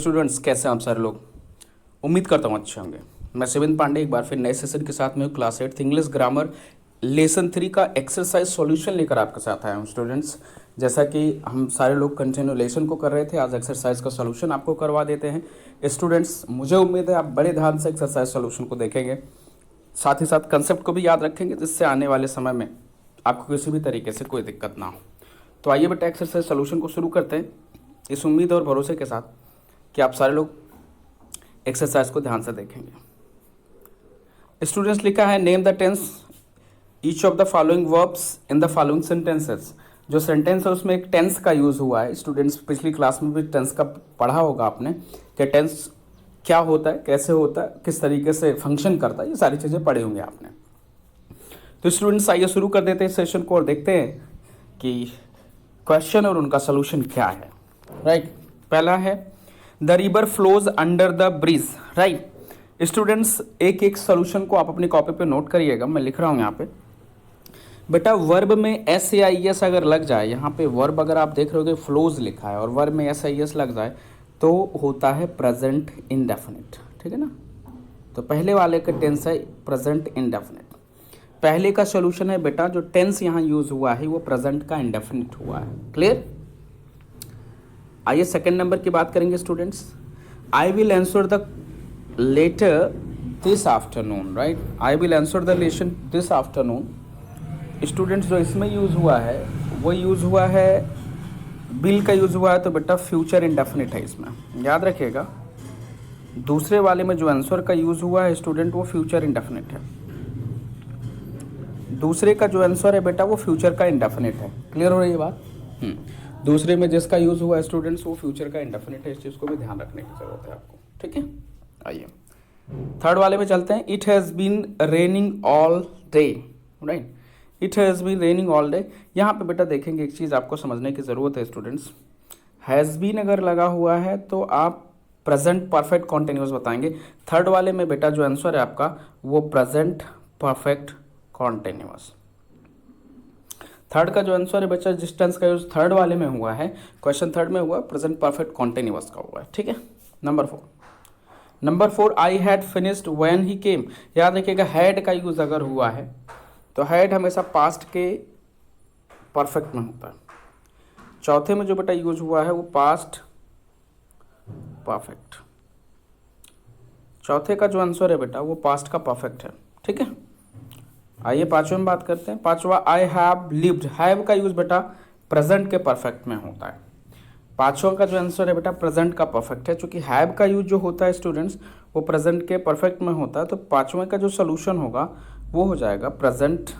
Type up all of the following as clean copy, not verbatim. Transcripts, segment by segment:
Students, कैसे हैं आप सारे लोग? उम्मीद करता हूँ अच्छे होंगे। मैं शिवेंद्र पांडे एक बार फिर नए सेशन के साथ में हूँ। क्लास 8 इंग्लिश ग्रामर लेसन 3 का एक्सरसाइज सॉल्यूशन लेकर आपके साथ आया हूँ स्टूडेंट्स। जैसा कि हम सारे लोग कंटिन्यू लेसन को कर रहे थे, आज एक्सरसाइज का सॉल्यूशन आपको करवा देते हैं। स्टूडेंट्स, मुझे उम्मीद है आप बड़े ध्यान से एक्सरसाइज सॉल्यूशन को देखेंगे, साथ ही साथ कंसेप्ट को भी याद रखेंगे, जिससे आने वाले समय में आपको किसी भी तरीके से कोई दिक्कत ना हो। तो आइए बेटा एक्सरसाइज सॉल्यूशन को शुरू करते हैं, इस उम्मीद और भरोसे के साथ कि आप सारे लोग एक्सरसाइज को ध्यान से देखेंगे। स्टूडेंट्स, लिखा है name the tense each of the following verbs in the following sentences. जो सेंटेंस है उसमें एक टेंस का यूज़ हुआ है। स्टूडेंट्स, पिछली क्लास में भी टेंस का पढ़ा होगा आपने कि टेंस क्या होता है, कैसे होता है, किस तरीके से फंक्शन करता है, ये सारी चीज़ें पढ़ी होंगी आपने। तो स्टूडेंट्स, आइए शुरू कर देते हैं सेशन को और देखते हैं कि क्वेश्चन और उनका सोल्यूशन क्या है। राइट, पहला है the river flows under the bridge. Right students, एक एक सोल्यूशन को आप अपनी कॉपी पे नोट करिएगा, मैं लिख रहा हूँ यहाँ पे। बेटा, वर्ब में एस या आई एस अगर लग जाए, यहाँ पे वर्ब अगर आप देख रहे हो फ्लोज लिखा है और वर्ब में एस आई एस लग जाए तो होता है प्रेजेंट इंडेफिनिट। ठीक है ना, तो पहले वाले का टेंस है प्रेजेंट इंडेफिनिट। पहले का सोल्यूशन है बेटा, जो टेंस यहाँ यूज हुआ है वो प्रेजेंट का इंडेफिनिट हुआ है। क्लियर? आइए सेकंड नंबर की बात करेंगे students. I will answer the letter this afternoon. Right, I will answer the lesson this afternoon. Students, जो इसमें यूज हुआ है वो यूज हुआ है, बिल का यूज हुआ है, तो बेटा फ्यूचर इंडेफिनिट है इसमें, याद रखिएगा। दूसरे वाले में जो आंसर का यूज हुआ है स्टूडेंट वो फ्यूचर इंडेफिनिट है। दूसरे का जो आंसर है बेटा वो फ्यूचर का इंडेफिनिट है। क्लियर हो रही है बात? दूसरे में जिसका यूज हुआ है स्टूडेंट्स वो फ्यूचर का इंडेफिनिट है, इस चीज़ को भी ध्यान रखने की जरूरत है आपको। ठीक है, आइए थर्ड वाले में चलते हैं। It has been raining all day. Right, it has been raining all day. यहाँ पे बेटा देखेंगे एक चीज़ आपको समझने की ज़रूरत है स्टूडेंट्स। हैज़ बीन अगर लगा हुआ है तो आप प्रेजेंट परफेक्ट कॉन्टिन्यूस बताएंगे। थर्ड वाले में बेटा जो आंसर है आपका वो प्रेजेंट परफेक्ट कॉन्टिन्यूस। थर्ड का जो आंसर है बच्चा, जिस टेंस का यूज थर्ड वाले में हुआ है, क्वेश्चन थर्ड में हुआ, प्रेजेंट परफेक्ट कॉन्टिन्यूस का हुआ है। ठीक है, number four I had finished when he came. याद रखिएगा, हैड का यूज अगर हुआ है तो हैड हमेशा पास्ट के परफेक्ट में होता है। चौथे में जो बेटा यूज हुआ है वो पास्ट परफेक्ट। चौथे का जो आंसर है बेटा वो पास्ट का परफेक्ट है। ठीक है, आइए पांचवें में बात करते हैं। पांचवा, आई हैव लिव्ड। हैव का यूज बेटा प्रेजेंट के परफेक्ट में होता है। पांचवा का जो आंसर है बेटा प्रेजेंट का परफेक्ट है। चूंकि हैव का यूज जो होता है स्टूडेंट्स वो प्रेजेंट के परफेक्ट में होता है, तो पांचवें का जो सोल्यूशन होगा वो हो जाएगा प्रेजेंट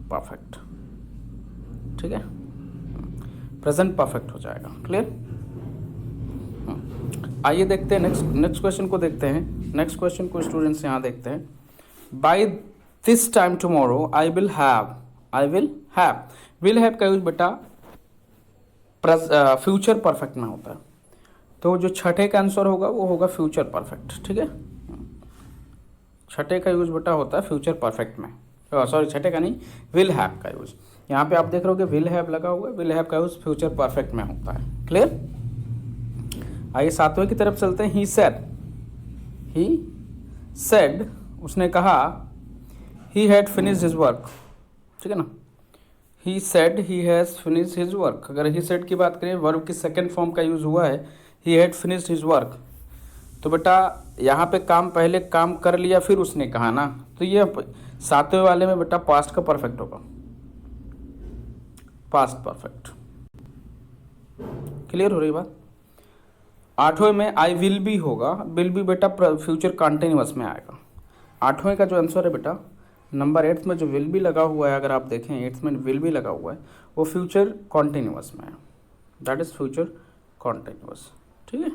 परफेक्ट। ठीक है, प्रेजेंट परफेक्ट हो जाएगा। क्लियर? आइए देखते हैं नेक्स्ट क्वेश्चन को देखते हैं। नेक्स्ट क्वेश्चन को स्टूडेंट्स यहाँ देखते हैं। By this time tomorrow I will have. Will have का यूज बेटा फ्यूचर परफेक्ट में होता है, तो जो छठे का आंसर होगा वो होगा फ्यूचर परफेक्ट। ठीक है, छठे का यूज बेटा होता है फ्यूचर परफेक्ट में, सॉरी छठे का नहीं, विल हैव का यूज। यहाँ पे आप देख रहे हो कि विल हैव लगा हुआ है, विल हैव का यूज फ्यूचर परफेक्ट में होता है। क्लियर? आइए सातवें की तरफ चलते हैं। ही सेड, उसने कहा, he had finished his work. ठीक है ना, he said he has finished his work. अगर ही सेड की बात करें, वर्ब की सेकेंड फॉर्म का यूज हुआ है, he had finished his work, तो बेटा यहाँ पे पहले काम कर लिया फिर उसने कहा ना, तो ये सातवें वाले में बेटा पास्ट का परफेक्ट होगा, पास्ट परफेक्ट। क्लियर हो रही बात? आठवें में आई विल बी होगा, विल बी बेटा फ्यूचर कंटिन्यूअस में आएगा। आठवें का जो आंसर है बेटा, नंबर 8 में जो विल बी लगा हुआ है, अगर आप देखें 8 में विल बी लगा हुआ है वो फ्यूचर कॉन्टिन्यूअस में है, दैट इज फ्यूचर कॉन्टिन्यूअस। ठीक है,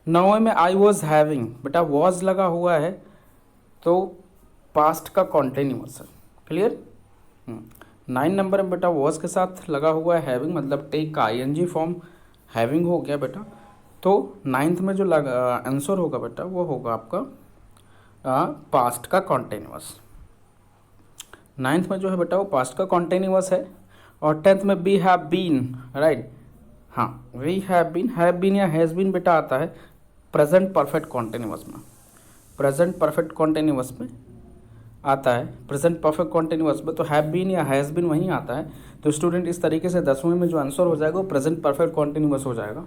9वें में आई वॉज हैविंग, बेटा वॉज लगा हुआ है तो पास्ट का कॉन्टिन्यूअस है। क्लियर? 9 नंबर में बेटा वॉज के साथ लगा हुआ है हैविंग, मतलब टेक का आईएनजी फॉर्म हैविंग हो गया बेटा, तो 9th में जो आंसर होगा बेटा वो होगा आपका पास्ट का कॉन्टिन्यूअस। 9th में जो है बेटा वो पास्ट का कॉन्टिन्यूअस है। और 10th में वी हैव बीन। राइट, हाँ, वी हैव बीन या हैज़ बीन बेटा आता है प्रेजेंट परफेक्ट कॉन्टिन्यूअस में, प्रेजेंट परफेक्ट कॉन्टिन्यूअस में आता है, प्रेजेंट परफेक्ट कॉन्टिन्यूअस में तो हैव बीन या हैज़ बीन वहीं आता है। तो स्टूडेंट इस तरीके से 10वें में जो आंसर हो जाएगा वो प्रेजेंट परफेक्ट कॉन्टिन्यूअस हो जाएगा।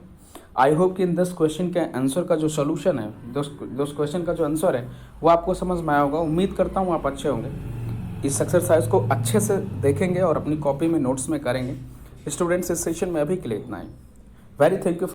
आई होप कि इन 10 क्वेश्चन के आंसर का जो सोल्यूशन है, 10 क्वेश्चन का जो आंसर है वो आपको समझ में आया होगा। उम्मीद करता हूँ आप अच्छे होंगे, इस एक्सरसाइज को अच्छे से देखेंगे और अपनी कॉपी में नोट्स में करेंगे। स्टूडेंट्स इस सेशन में अभी के लिए इतना ही। Very thank you.